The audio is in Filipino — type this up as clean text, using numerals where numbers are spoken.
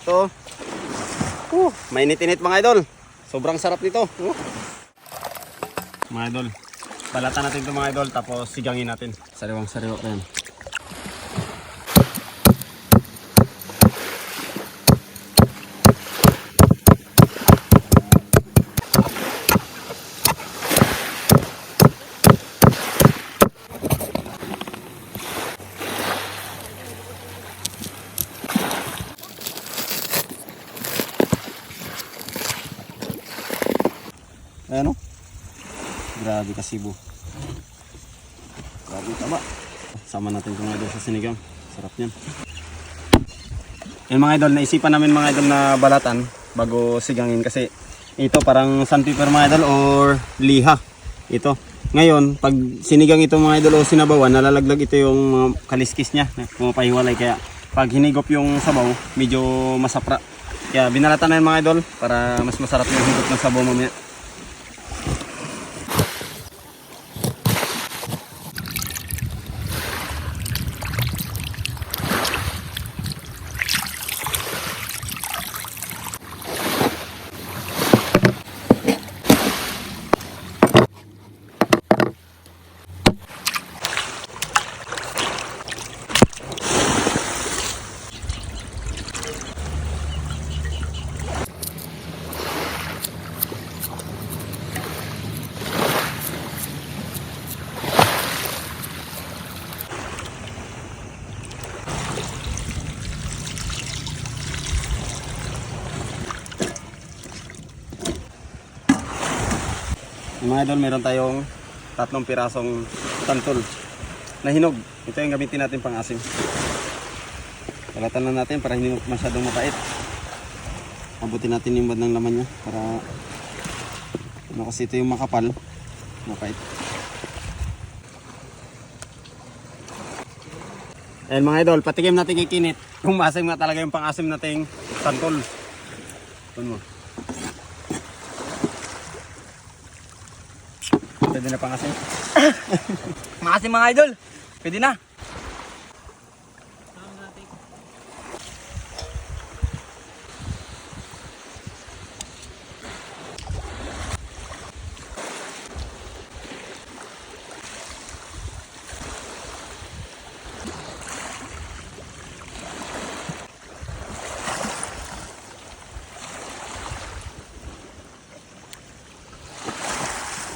Ito. Mainit-init mga idol. Sobrang sarap nito. Mga idol. Balatan natin ito mga idol. Tapos sigangin natin. Sariwang-sariwa pa yan. Ayan o. Grabe kasibo. Grabe taba. Sama natin itong mga idol sa sinigang. Sarap yan. Yan mga idol, naisipan namin mga idol na balatan bago sigangin kasi ito parang sandpaper mga idol or liha. Ito. Ngayon, pag sinigang ito mga idol o sinabawan, nalalaglag ito yung mga kaliskis niya. Pumapahiwalay. Kaya pag hinigop yung sabaw, medyo masapra. Kaya binalatan na yan mga idol para mas masarap yung higop ng sabaw mamaya. Mga idol, meron tayong 3 pirasong tantol na hinog. Ito yung gamitin natin pang asim. Balatan lang natin para hindi masyadong mapait. Abutin natin yung bandang laman niya para kasi ito yung makapal, mapait. Ayan mga idol, patikim natin kikinit kung maasim nga talaga yung pang asim nating tantol. Ito mo. Pwede na pangasin. Maasim mga idol. Pwede na.